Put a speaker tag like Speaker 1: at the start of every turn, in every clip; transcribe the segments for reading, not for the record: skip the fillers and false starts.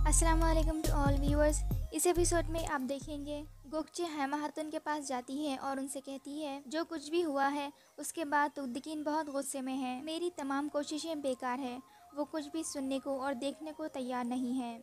Speaker 1: अस्सलाम वालेकुम to all viewers. इस एपिसोड में आप देखेंगे गोकचे हैमा खातून के पास जाती है और उनसे कहती है जो कुछ भी हुआ है उसके बाद तुगदिकीन बहुत गुस्से में है। मेरी तमाम कोशिशें बेकार है। वो कुछ भी सुनने को और देखने को तैयार नहीं है।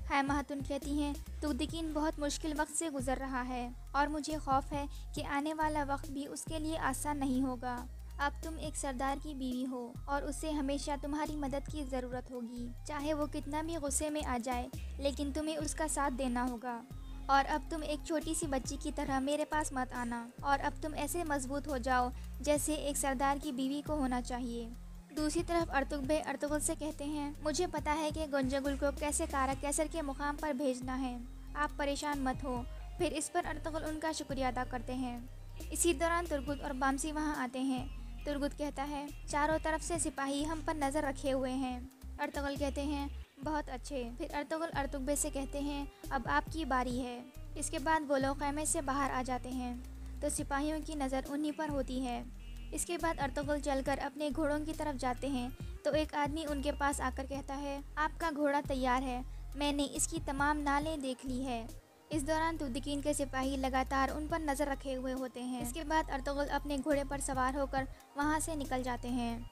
Speaker 1: हैमा खातून कहती हैं तुगदिकीन बहुत मुश्किल वक्त से गुजर रहा है और मुझे खौफ है कि आने वाला वक्त भी उसके लिए आसान नहीं होगा। अब तुम एक सरदार की बीवी हो और उसे हमेशा तुम्हारी मदद की ज़रूरत होगी, चाहे वो कितना भी गुस्से में आ जाए, लेकिन तुम्हें उसका साथ देना होगा। और अब तुम एक छोटी सी बच्ची की तरह मेरे पास मत आना और अब तुम ऐसे मजबूत हो जाओ जैसे एक सरदार की बीवी को होना चाहिए। दूसरी तरफ अर्तुगबे अर्तुगरुल से कहते हैं मुझे पता है कि गुंजगुल को कैसे कारा कैसर के मुकाम पर भेजना है, आप परेशान मत हो। फिर इस पर अर्तुगरुल उनका शुक्रिया अदा करते हैं। इसी दौरान तुर्गुत और बामसी वहाँ आते हैं। तुर्गुत कहता है चारों तरफ से सिपाही हम पर नज़र रखे हुए हैं। अर्तुगरुल कहते हैं बहुत अच्छे। फिर अर्तुगरुल अर्तुगबे से कहते हैं अब आपकी बारी है। इसके बाद वो लोग खैमे से बाहर आ जाते हैं तो सिपाहियों की नज़र उन्हीं पर होती है। इसके बाद अर्तुगरुल चलकर अपने घोड़ों की तरफ जाते हैं तो एक आदमी उनके पास आकर कहता है आपका घोड़ा तैयार है, मैंने इसकी तमाम नालें देख ली है। इस दौरान तुगदिकीन के सिपाही लगातार उन पर नज़र रखे हुए होते हैं। इसके बाद अर्तुगरुल अपने घोड़े पर सवार होकर वहां से निकल जाते हैं।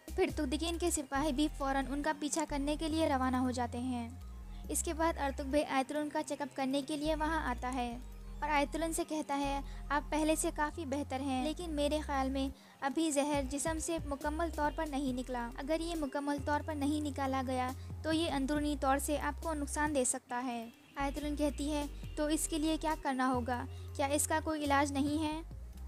Speaker 1: फिर तुगदिकीन के सिपाही भी फ़ौरन उनका पीछा करने के लिए रवाना हो जाते हैं। इसके बाद अर्तुगबे आयतुलन का चेकअप करने के लिए वहां आता है और आयतुलन से कहता है आप पहले से काफ़ी बेहतर हैं, लेकिन मेरे ख्याल में अभी जहर जिस्म से मुकम्मल तौर पर नहीं निकला। अगर ये मुकम्मल तौर पर नहीं निकाला गया तो ये अंदरूनी तौर से आपको नुकसान दे सकता है। आयतुलन कहती है तो इसके लिए क्या करना होगा, क्या इसका कोई इलाज नहीं है?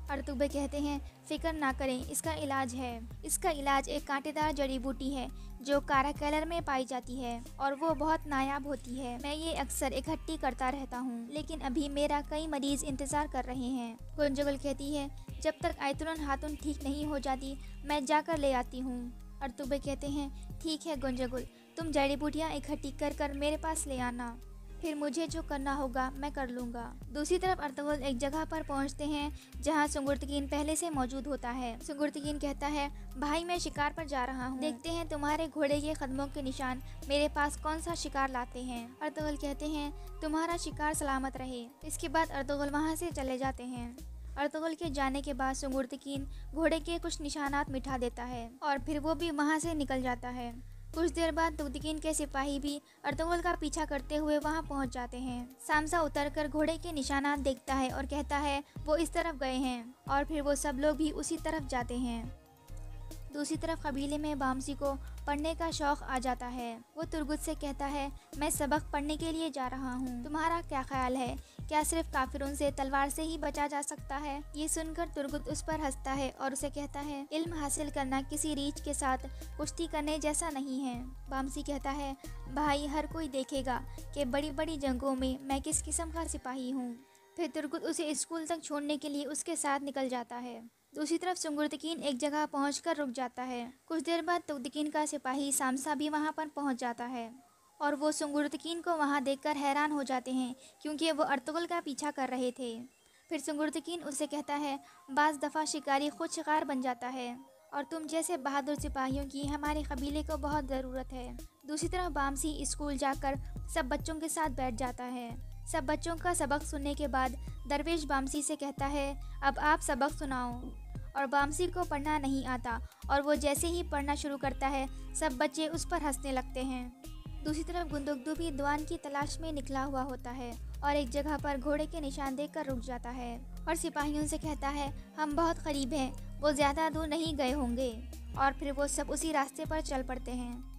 Speaker 1: अर्तुगबे कहते हैं फिक्र ना करें, इसका इलाज है। इसका इलाज एक कांटेदार जड़ी बूटी है जो काराकैलर में पाई जाती है और वो बहुत नायाब होती है। मैं ये अक्सर इकट्ठी करता रहता हूँ, लेकिन अभी मेरा कई मरीज इंतज़ार कर रहे हैं। गुंजगुल कहती है जब तक आयतुलन खातून ठीक नहीं हो जाती मैं जाकर ले आती हूँ। अर्तुगबे कहते हैं ठीक है गुंजगुल, तुम जड़ी बूटियाँ इकट्ठी कर मेरे पास ले आना, फिर मुझे जो करना होगा मैं कर लूँगा। दूसरी तरफ अर्तुगरुल एक जगह पर पहुँचते हैं जहाँ सुंगुर्तकीन पहले से मौजूद होता है। सुंगुर्तकीन कहता है भाई मैं शिकार पर जा रहा हूँ, देखते हैं तुम्हारे घोड़े के कदमों के निशान मेरे पास कौन सा शिकार लाते हैं। अर्तुगरुल कहते हैं तुम्हारा शिकार सलामत रहे। इसके बाद अर्तुगरुल वहाँ से चले जाते हैं। अर्तुगरुल के जाने के बाद सुंगुर्तकीन घोड़े के कुछ निशानात मिटा देता है और फिर वो भी वहाँ से निकल जाता है। कुछ देर बाद तुगदिकीन के सिपाही भी अर्तुगरुल का पीछा करते हुए वहां पहुंच जाते हैं। सामसा उतरकर घोड़े के निशानात देखता है और कहता है वो इस तरफ गए हैं और फिर वो सब लोग भी उसी तरफ जाते हैं। दूसरी तरफ कबीले में बामसी को पढ़ने का शौक आ जाता है। वो तुर्गुत से कहता है मैं सबक पढ़ने के लिए जा रहा हूँ, तुम्हारा क्या ख्याल है, क्या सिर्फ काफिरों से तलवार से ही बचा जा सकता है? ये सुनकर तुर्गुत उस पर हंसता है और उसे कहता है इल्म हासिल करना किसी रीछ के साथ कुश्ती करने जैसा नहीं है। बामसी कहता है भाई हर कोई देखेगा कि बड़ी बड़ी जंगों में मैं किस किस्म का सिपाही हूँ। फिर तुर्गुत उसे स्कूल तक छोड़ने के लिए उसके साथ निकल जाता है। दूसरी तरफ सुंगुर्तकीन एक जगह पहुंचकर रुक जाता है। कुछ देर बाद तुगदिकीन का सिपाही सामसा भी वहां पर पहुंच जाता है और वो सुंगुर्तकीन को वहां देखकर हैरान हो जाते हैं क्योंकि वो अर्तुगरुल का पीछा कर रहे थे। फिर सुंगुर्तकीन उससे कहता है बाज़ दफ़ा शिकारी खुद शिकार बन जाता है और तुम जैसे बहादुर सिपाहियों की हमारे कबीले को बहुत ज़रूरत है। दूसरी तरफ बामसी स्कूल जाकर सब बच्चों के साथ बैठ जाता है। सब बच्चों का सबक सुनने के बाद दरवेश बामसी से कहता है अब आप सबक सुनाओ, और बामसी को पढ़ना नहीं आता और वो जैसे ही पढ़ना शुरू करता है सब बच्चे उस पर हंसने लगते हैं। दूसरी तरफ गुंदुकदू भी दवान की तलाश में निकला हुआ होता है और एक जगह पर घोड़े के निशान देखकर रुक जाता है और सिपाहियों से कहता है हम बहुत करीब हैं, वो ज़्यादा दूर नहीं गए होंगे, और फिर वो सब उसी रास्ते पर चल पड़ते हैं।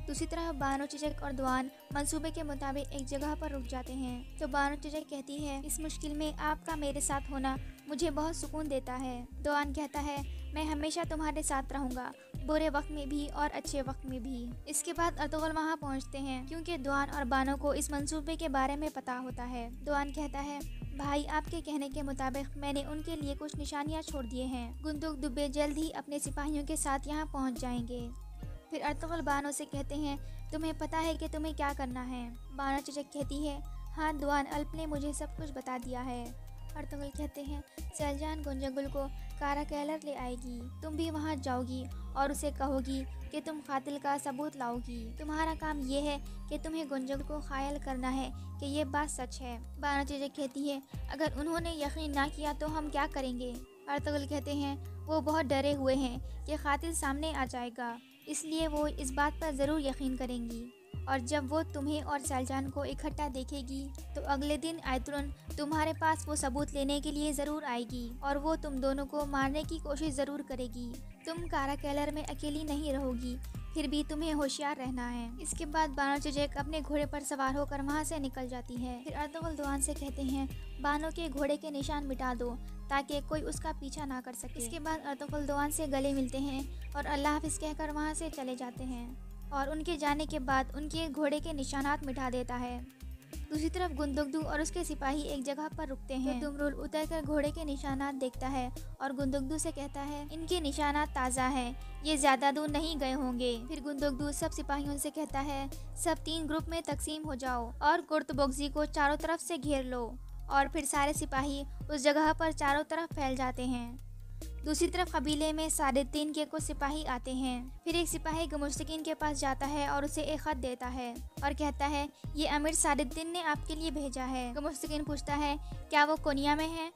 Speaker 1: दूसरी तरफ बानो चेचक और दवान मंसूबे के मुताबिक एक जगह पर रुक जाते हैं तो बानो चेचक कहती है इस मुश्किल में आपका मेरे साथ होना मुझे बहुत सुकून देता है। दवान कहता है मैं हमेशा तुम्हारे साथ रहूंगा, बुरे वक्त में भी और अच्छे वक्त में भी। इसके बाद अर्तुगरुल वहां पहुंचते हैं क्योंकि दवान और बानो को इस मंसूबे के बारे में पता होता है। दवान कहता है भाई आपके कहने के मुताबिक मैंने उनके लिए कुछ निशानियाँ छोड़ दिए हैं। गुंदुक दुबे जल्द ही अपने सिपाहियों के साथ यहाँ पहुँच जाएंगे। फिर अर्तुगरुल बानो से कहते हैं तुम्हें पता है कि तुम्हें क्या करना है? बानो चेचक कहती है हाँ दवान अल्प ने मुझे सब कुछ बता दिया है। अर्तुगरुल कहते हैं सैलजान गुंजगुल को कारा कैलर ले आएगी। तुम भी वहाँ जाओगी और उसे कहोगी कि तुम कातिल का सबूत लाओगी। तुम्हारा काम ये है कि तुम्हें गुंजगुल को घायल करना है कि ये बात सच है। बानो चेचक कहती है अगर उन्होंने यकीन ना किया तो हम क्या करेंगे। अर्तुगरुल कहते हैं वो बहुत डरे हुए हैं कि कातिल सामने आ जाएगा, इसलिए वो इस बात पर ज़रूर यकीन करेंगी और जब वो तुम्हें और सैलजान को इकट्ठा देखेगी तो अगले दिन आयतुरन तुम्हारे पास वो सबूत लेने के लिए ज़रूर आएगी और वो तुम दोनों को मारने की कोशिश ज़रूर करेगी। तुम कारा कैलर में अकेली नहीं रहोगी, फिर भी तुम्हें होशियार रहना है। इसके बाद बानो चेचक अपने घोड़े पर सवार होकर वहाँ से निकल जाती है। फिर अर्तुगरुल दोआन से कहते हैं बानो के घोड़े के निशान मिटा दो ताकि कोई उसका पीछा ना कर सके। इसके बाद अर्तुगरुल दोआन से गले मिलते हैं और अल्लाह हाफिज़ कहकर वहाँ से चले जाते हैं और उनके जाने के बाद उनके घोड़े के निशानात मिटा देता है। दूसरी तरफ गुंदुकदू और उसके सिपाही एक जगह पर रुकते हैं। तो तुमरुल उतरकर घोड़े के निशानात देखता है और गुंदुकदू से कहता है इनके निशानात ताज़ा हैं, ये ज़्यादा दूर नहीं गए होंगे। फिर गुंदुकदू सब सिपाहियों से कहता है सब 3 ग्रुप में तकसीम हो जाओ और कुर्तबोगजी को चारों तरफ से घेर लो और फिर सारे सिपाही उस जगह पर चारों तरफ फैल जाते हैं। दूसरी तरफ कबीले में सादिद्दीन के कुछ सिपाही आते हैं। फिर एक सिपाही गमुश्तकीन के पास जाता है और उसे एक खत देता है और कहता है ये अमीर सादिद्दीन ने आपके लिए भेजा है। गमुश्तकीन पूछता है क्या वो कोनिया में है?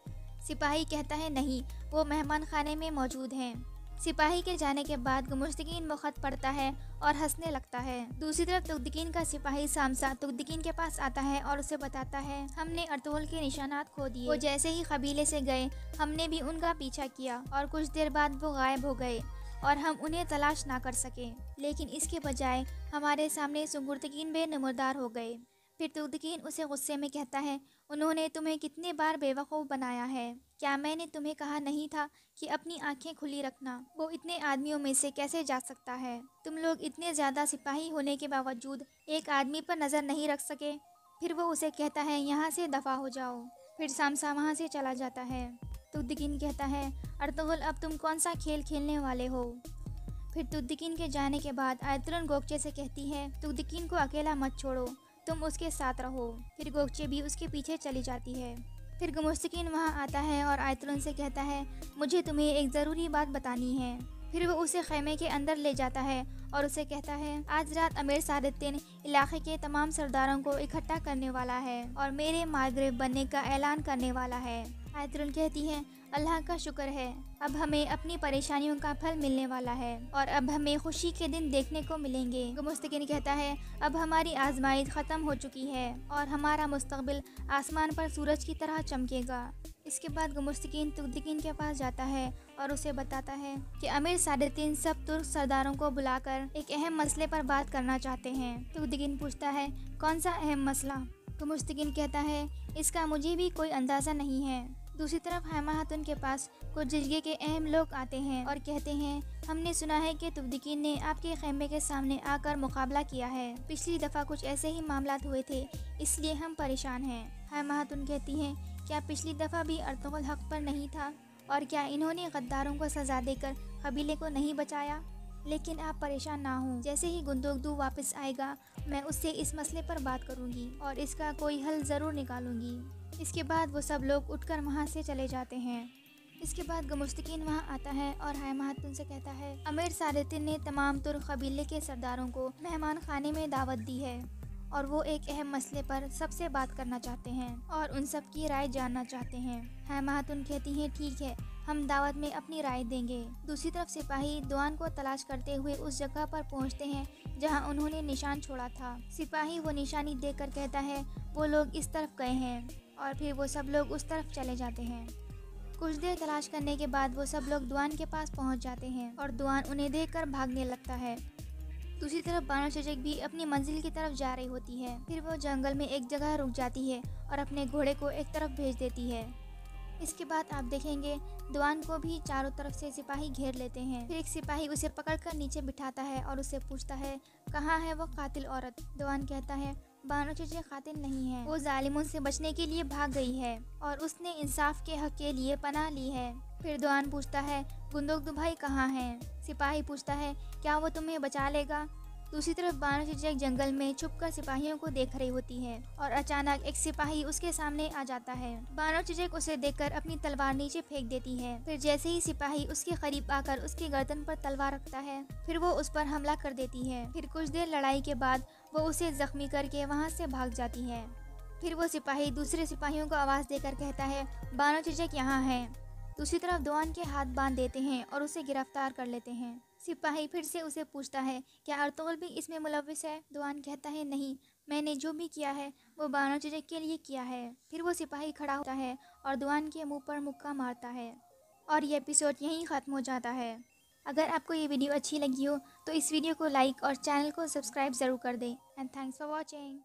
Speaker 1: सिपाही कहता है नहीं, वो मेहमान खाने में मौजूद हैं। सिपाही के जाने के बाद गमुश्तकीन वो खत पढ़ता है और हंसने लगता है। दूसरी तरफ तुगदिकीन का सिपाही सामसा तुगदिकीन के पास आता है और उसे बताता है हमने अर्तुगरुल के निशानात खो दिए। वो जैसे ही कबीले से गए हमने भी उनका पीछा किया और कुछ देर बाद वो गायब हो गए और हम उन्हें तलाश ना कर सके, लेकिन इसके बजाय हमारे सामने सुंगुर्तकीन बेनमूरदार हो गए। फिर तुगदिकीन उसे गुस्से में कहता है उन्होंने तुम्हें कितने बार बेवकूफ़ बनाया है, क्या मैंने तुम्हें कहा नहीं था कि अपनी आंखें खुली रखना? वो इतने आदमियों में से कैसे जा सकता है? तुम लोग इतने ज़्यादा सिपाही होने के बावजूद एक आदमी पर नज़र नहीं रख सके। फिर वो उसे कहता है यहाँ से दफ़ा हो जाओ। फिर सामसा वहाँ से चला जाता है। तुगदिकीन कहता है अर्तुगरुल अब तुम कौन सा खेल खेलने वाले हो? फिर तुगदिकीन के जाने के बाद आयतुरन गोकचे से कहती है तुगदिकीन को अकेला मत छोड़ो, तुम उसके साथ रहो। फिर गोकचे भी उसके पीछे चली जाती है। फिर गमुश्तकीन वहाँ आता है और आयतुरन से कहता है मुझे तुम्हें एक ज़रूरी बात बतानी है। फिर वो उसे खेमे के अंदर ले जाता है और उसे कहता है आज रात अमीर सादिद्दीन इलाके के तमाम सरदारों को इकट्ठा करने वाला है और मेरे मार्ग्रेव बनने का ऐलान करने वाला है। आयतुरन कहती है अल्लाह का शुक्र है, अब हमें अपनी परेशानियों का फल मिलने वाला है और अब हमें खुशी के दिन देखने को मिलेंगे। गमुश्तकीन कहता है अब हमारी आजमाइश ख़त्म हो चुकी है और हमारा मुस्तकबिल आसमान पर सूरज की तरह चमकेगा। इसके बाद गमुश्तकीन तुगदिकीन के पास जाता है और उसे बताता है कि अमीर सादिद्दीन सब तुर्क सरदारों को बुलाकर एक अहम मसले पर बात करना चाहते हैं। तुगदिकीन पूछता है कौन सा अहम मसला? गमुश्तकीन कहता है इसका मुझे भी कोई अंदाज़ा नहीं है। दूसरी तरफ हैमा खातून के पास कुछ जिरगे के अहम लोग आते हैं और कहते हैं हमने सुना है कि तुगदिकीन ने आपके खेमे के सामने आकर मुकाबला किया है। पिछली दफ़ा कुछ ऐसे ही मामलात हुए थे, इसलिए हम परेशान हैं। हैमा खातून कहती हैं क्या पिछली दफ़ा भी अर्तुगरुल हक पर नहीं था और क्या इन्होंने गद्दारों को सज़ा देकर कबीले को नहीं बचाया? लेकिन आप परेशान ना हों, जैसे ही गुंदुकदू वापस आएगा मैं उससे इस मसले पर बात करूंगी और इसका कोई हल ज़रूर निकालूंगी। इसके बाद वो सब लोग उठकर वहाँ से चले जाते हैं। इसके बाद गमुश्तकीन वहाँ आता है और हैमा खातून से कहता है अमीर सादिद्दीन ने तमाम तुर्क कबीले के सरदारों को मेहमान खाने में दावत दी है और वो एक अहम मसले पर सबसे बात करना चाहते हैं और उन सब की राय जानना चाहते हैं। हैमा खातून कहती हैं ठीक है, हम दावत में अपनी राय देंगे। दूसरी तरफ सिपाही दोआन को तलाश करते हुए उस जगह पर पहुंचते हैं जहां उन्होंने निशान छोड़ा था। सिपाही वो निशानी देखकर कहता है वो लोग इस तरफ गए हैं और फिर वो सब लोग उस तरफ चले जाते हैं। कुछ देर तलाश करने के बाद वो सब लोग दोआन के पास पहुंच जाते हैं और दोआन उन्हें देखकर भागने लगता है। दूसरी तरफ बानो चेचक भी अपनी मंजिल की तरफ जा रही होती है। फिर वो जंगल में एक जगह रुक जाती है और अपने घोड़े को एक तरफ भेज देती है। इसके बाद आप देखेंगे दोआन को भी चारों तरफ से सिपाही घेर लेते हैं। फिर एक सिपाही उसे पकड़कर नीचे बिठाता है और उससे पूछता है कहाँ है वो कातिल औरत? दोआन कहता है बानो चेचक कातिल नहीं है, वो जालिमों से बचने के लिए भाग गई है और उसने इंसाफ के हक के लिए पनाह ली है। फिर दोआन पूछता है गुंदुकदू भाई कहाँ हैं? सिपाही पूछता है क्या वो तुम्हें बचा लेगा? दूसरी तरफ बानो चिचक जंगल में छुपकर सिपाहियों को देख रही होती है और अचानक एक सिपाही उसके सामने आ जाता है। बानो चिचक उसे देखकर अपनी तलवार नीचे फेंक देती है। फिर जैसे ही सिपाही उसके करीब आकर उसकी गर्दन पर तलवार रखता है, फिर वो उस पर हमला कर देती है। फिर कुछ देर लड़ाई के बाद वो उसे जख्मी करके वहाँ से भाग जाती है। फिर वो सिपाही दूसरे सिपाहियों को आवाज़ देकर कहता है, बानो चिचक यहाँ है। दूसरी तरफ दोआन के हाथ बांध देते हैं और उसे गिरफ्तार कर लेते हैं। सिपाही फिर से उसे पूछता है, क्या अर्तुगरुल भी इसमें मुलविस है? दोआन कहता है, नहीं, मैंने जो भी किया है वो बानो चिचक के लिए किया है। फिर वो सिपाही खड़ा होता है और दोआन के मुंह पर मुक्का मारता है और ये एपिसोड यहीं ख़त्म हो जाता है। अगर आपको ये वीडियो अच्छी लगी हो तो इस वीडियो को लाइक और चैनल को सब्सक्राइब ज़रूर कर दें। And thanks for watching.